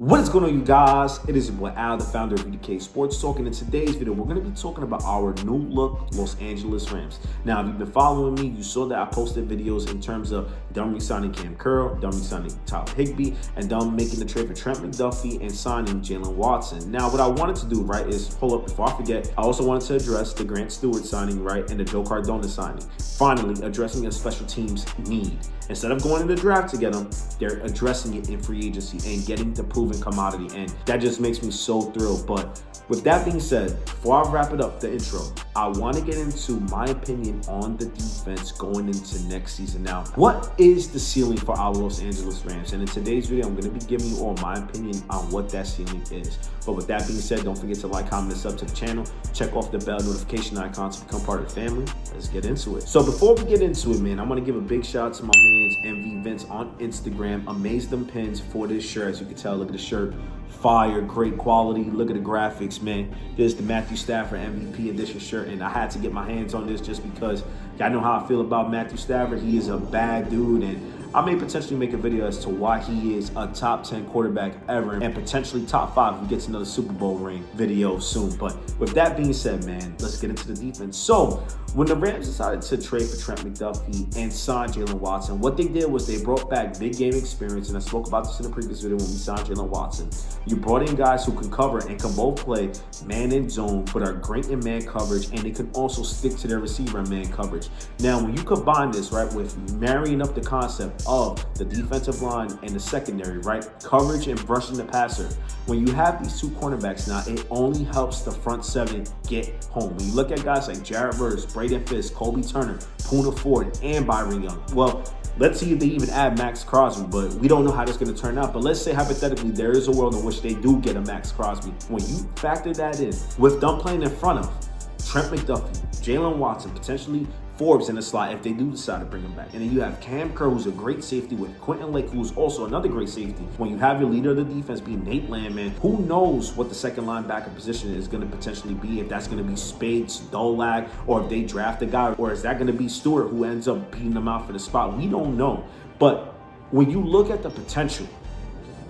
What is going on, you guys? It is your boy Al, the founder of UDK Sports Talk, and in today's video, we're going to be talking about our new look Los Angeles Rams. Now, if you've been following me, you saw that I posted videos in terms of done re-signing Cam Curl, done re-signing Tyler Higbee, and done making the trade for Trent McDuffie and signing Jalen Watson. Now, what I wanted to do, right, is, hold up, before I forget, I also wanted to address the Grant Stewart signing, right, and the Joe Cardona signing. Finally, addressing a special teams need. Instead of going in the draft to get them, they're addressing it in free agency and getting the proven commodity, and that just makes me so thrilled. But with that being said, before I wrap it up, the intro, I want to get into my opinion on the defense going into next season. Now, what is the ceiling for our Los Angeles Rams? And in today's video, I'm going to be giving you all my opinion on what that ceiling is. But with that being said, don't forget to like, comment, and sub to the channel. Check off the bell notification icon to become part of the family. Let's get into it. So before we get into it, man, I want to give a big shout out to my man's MV Vince on Instagram. Amazed them pins for this shirt. As you can tell, look at the shirt. Fire, great quality. Look at the graphics, man. This is the Matthew Stafford MVP edition shirt, and I had to get my hands on this just because y'all know how I feel about Matthew Stafford. He is a bad dude, and I may potentially make a video as to why he is a top 10 quarterback ever and potentially top 5 if he gets another Super Bowl ring video soon. But with that being said, man, let's get into the defense. So when the Rams decided to trade for Trent McDuffie and sign Jalen Watson, what they did was they brought back big game experience, and I spoke about this in the previous video when we signed Jalen Watson. You brought in guys who can cover and can both play man and zone, but are great in man coverage, and they can also stick to their receiver in man coverage. Now, when you combine this, right, with marrying up the concept of the defensive line and the secondary, right, coverage and rushing the passer, when you have these two cornerbacks now, it only helps the front seven get home. When you look at guys like Jared Verse, Braden Fisk, Colby Turner, Poona Ford, and Byron Young, well, let's see if they even add Max Crosby, but we don't know how that's going to turn out. But let's say hypothetically there is a world in which they do get a Max Crosby. When you factor that in, with them playing in front of Trent McDuffie, Jalen Watson, potentially Forbes in the slot if they do decide to bring him back. And then you have Cam Curl, who's a great safety, with Quentin Lake, who's also another great safety. When you have your leader of the defense being Nate Landman, who knows what the second linebacker position is going to potentially be, if that's going to be Spades, Dolag, or if they draft a guy, or is that going to be Stewart who ends up beating them out for the spot? We don't know. But when you look at the potential,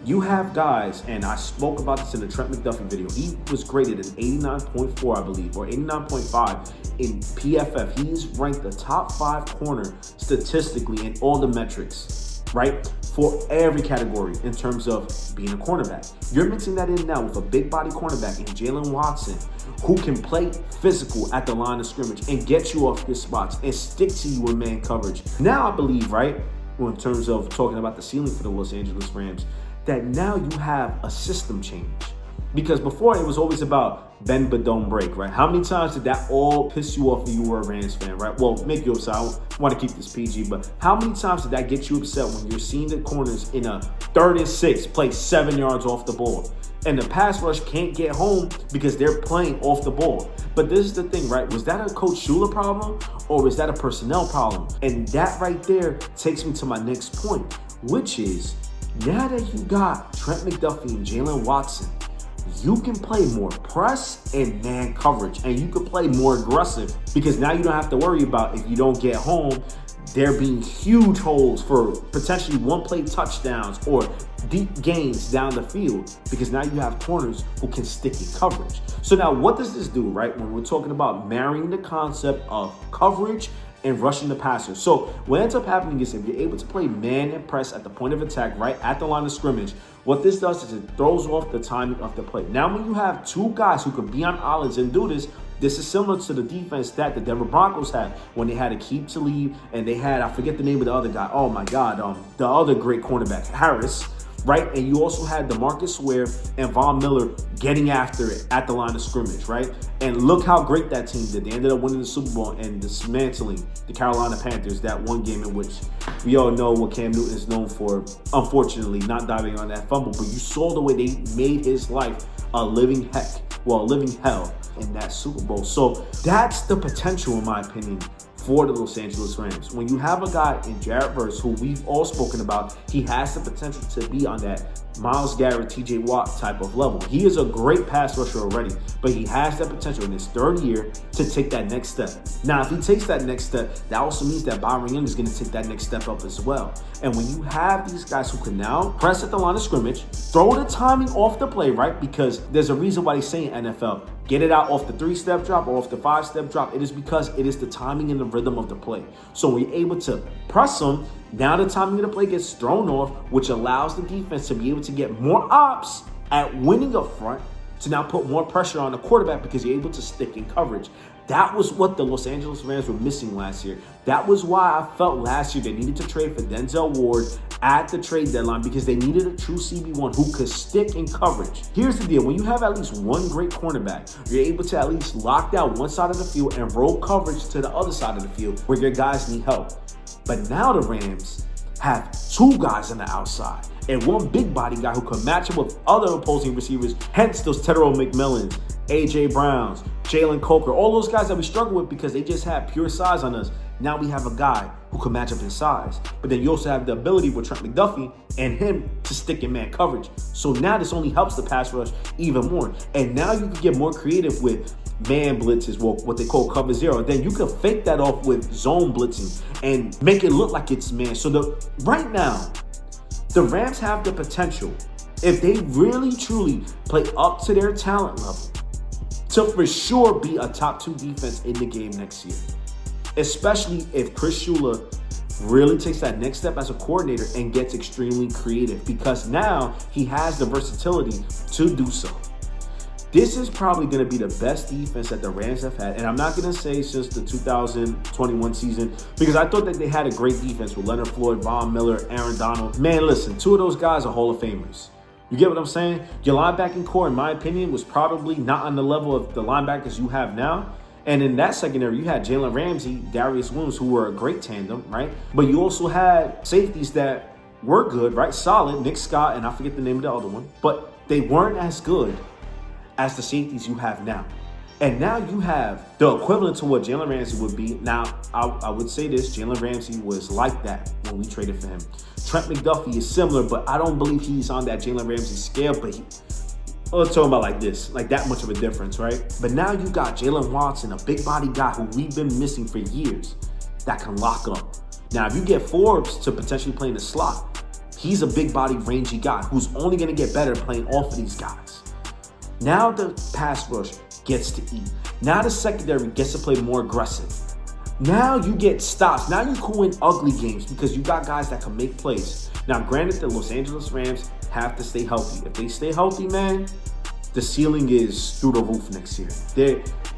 you have guys, and I spoke about this in the Trent McDuffie video. He was graded an 89.4, I believe, or 89.5 in PFF. He's ranked the top 5 corner statistically in all the metrics, right? For every category in terms of being a cornerback. You're mixing that in now with a big body cornerback in Jalen Watson, who can play physical at the line of scrimmage and get you off your spots and stick to you in man coverage. Now I believe, right, in terms of talking about the ceiling for the Los Angeles Rams, that now you have a system change. Because before it was always about bend but don't break, right? How many times did that all piss you off if you were a Rams fan, right? Well, make you upset. I want to keep this PG, but how many times did that get you upset when you're seeing the corners in a 3rd and 6 play 7 yards off the ball, and the pass rush can't get home because they're playing off the ball? But this is the thing, right? Was that a Coach Shula problem, or was that a personnel problem? And that right there takes me to my next point, which is, now that you got Trent McDuffie and Jalen Watson, you can play more press and man coverage, and you can play more aggressive, because now you don't have to worry about, if you don't get home, there being huge holes for potentially one-play touchdowns or deep gains down the field, because now you have corners who can stick in coverage. So now what does this do, right, when we're talking about marrying the concept of coverage and rushing the passer? So what ends up happening is, if you're able to play man and press at the point of attack, right at the line of scrimmage, what this does is it throws off the timing of the play. Now when you have two guys who can be on islands and do this, this is similar to the defense that the Denver Broncos had when they had Aqib Talib, and they had, I forget the name of the other guy, oh my God, the other great cornerback, Harris, right? And you also had DeMarcus Ware and Von Miller getting after it at the line of scrimmage, right? And look how great that team did. They ended up winning the Super Bowl and dismantling the Carolina Panthers, that one game in which we all know what Cam Newton is known for, unfortunately, not diving on that fumble. But you saw the way they made his life a living hell in that Super Bowl. So that's the potential, in my opinion, for the Los Angeles Rams. When you have a guy in Jared Verse, who we've all spoken about, he has the potential to be on that Myles Garrett, TJ Watt type of level. He is a great pass rusher already, but he has that potential in his third year to take that next step. Now, if he takes that next step, that also means that Byron Young is going to take that next step up as well. And when you have these guys who can now press at the line of scrimmage, throw the timing off the play, right? Because there's a reason why they say in NFL, get it out off the 3-step drop or off the 5-step drop. It is because it is the timing and the rhythm of the play. So when you're able to press them, now the timing of the play gets thrown off, which allows the defense to be able to get more ops at winning up front to now put more pressure on the quarterback because you're able to stick in coverage. That was what the Los Angeles Rams were missing last year. That was why I felt last year they needed to trade for Denzel Ward at the trade deadline because they needed a true CB1 who could stick in coverage. Here's the deal. When you have at least one great cornerback, you're able to at least lock down one side of the field and roll coverage to the other side of the field where your guys need help. But now the Rams have two guys on the outside and one big body guy who can match up with other opposing receivers, hence those Tetero McMillans, A.J. Browns, Jalen Coker, all those guys that we struggle with because they just have pure size on us. Now we have a guy who can match up in size. But then you also have the ability with Trent McDuffie and him to stick in man coverage. So now this only helps the pass rush even more. And now you can get more creative with man blitzes, what they call cover zero. Then you can fake that off with zone blitzing and make it look like it's man. So right now, the Rams have the potential, if they really truly play up to their talent level, to for sure be a top 2 defense in the game next year. Especially if Chris Shula really takes that next step as a coordinator and gets extremely creative, because now he has the versatility to do so. This is probably going to be the best defense that the Rams have had. And I'm not going to say since the 2021 season, because I thought that they had a great defense with Leonard Floyd, Von Miller, Aaron Donald. Man, listen, 2 of those guys are Hall of Famers. You get what I'm saying? Your linebacking core, in my opinion, was probably not on the level of the linebackers you have now. And in that secondary, you had Jalen Ramsey, Darius Williams, who were a great tandem, right? But you also had safeties that were good, right? Solid, Nick Scott, and I forget the name of the other one. But they weren't as good as the safeties you have now. And now you have the equivalent to what Jalen Ramsey would be. Now, I would say this, Jalen Ramsey was like that when we traded for him. Trent McDuffie is similar, but I don't believe he's on that Jalen Ramsey scale, but let's talk about like this, like that much of a difference, right? But now you got Jalen Watson, a big body guy who we've been missing for years, that can lock up. Now, if you get Forbes to potentially play in the slot, he's a big body, rangy guy who's only going to get better playing off of these guys. Now the pass rush gets to eat. Now the secondary gets to play more aggressive. Now you get stops. Now you can win ugly games because you got guys that can make plays. Now, granted, the Los Angeles Rams have to stay healthy. If they stay healthy, man, the ceiling is through the roof next year.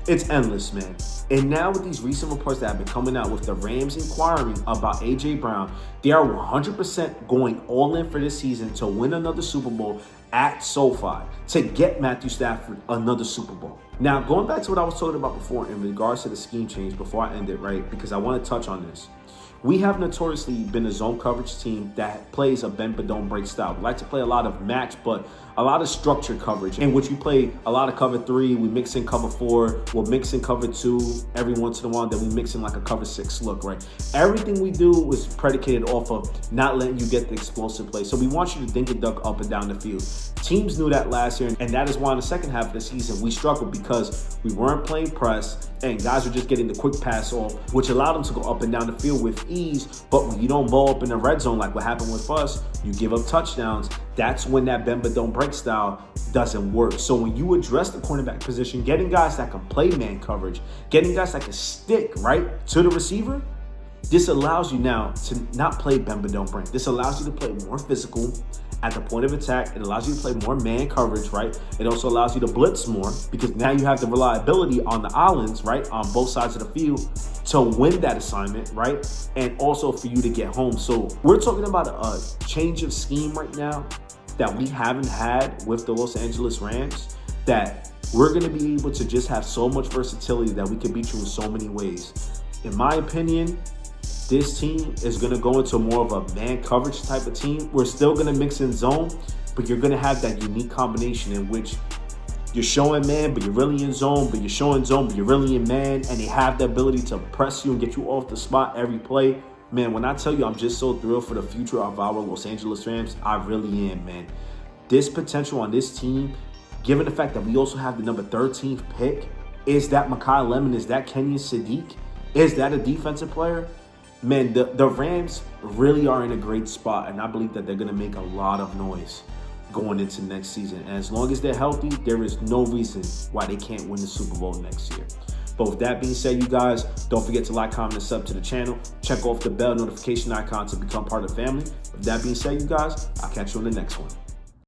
It's endless, man. And now with these recent reports that have been coming out with the Rams inquiring about A.J. Brown, they are 100% going all in for this season to win another Super Bowl at SoFi, to get Matthew Stafford another Super Bowl. Now, going back to what I was talking about before in regards to the scheme change before I end it, right, because I want to touch on this. We have notoriously been a zone coverage team that plays a bend but don't break style. We like to play a lot of match, but a lot of structured coverage in which we play a lot of cover 3, we mix in cover 4, we'll mix in cover 2 every once in a while, then we mix in like a cover 6 look, right? Everything we do was predicated off of not letting you get the explosive play. So we want you to dink and duck up and down the field. Teams knew that last year, and that is why in the second half of the season we struggled because we weren't playing press and guys were just getting the quick pass off, which allowed them to go up and down the field with ease. But when you don't ball up in the red zone like what happened with us, you give up touchdowns. That's when that bend but don't break style doesn't work. So when you address the cornerback position, getting guys that can play man coverage, getting guys that can stick right to the receiver, this allows you now to not play bend but don't break. This allows you to play more physical at the point of attack. It allows you to play more man coverage, right? It also allows you to blitz more because now you have the reliability on the islands, right, on both sides of the field to win that assignment, right? And also for you to get home. So we're talking about a change of scheme right now that we haven't had with the Los Angeles Rams, that we're going to be able to just have so much versatility that we can beat you in so many ways. In my opinion, this team is going to go into more of a man coverage type of team. We're still going to mix in zone, but you're going to have that unique combination in which you're showing man, but you're really in zone, but you're showing zone, but you're really in man, and they have the ability to press you and get you off the spot every play. Man, when I tell you I'm just so thrilled for the future of our Los Angeles Rams, I really am, man. this potential on this team, given the fact that we also have the number 13th pick, is that Mekhi Lemon? Is that Kenyon Sadiq? Is that a defensive player? Man, the Rams really are in a great spot, and I believe that they're going to make a lot of noise going into next season. And as long as they're healthy, there is no reason why they can't win the Super Bowl next year. But with that being said, you guys, don't forget to like, comment, and sub to the channel. Check off the bell notification icon to become part of the family. With that being said, you guys, I'll catch you on the next one.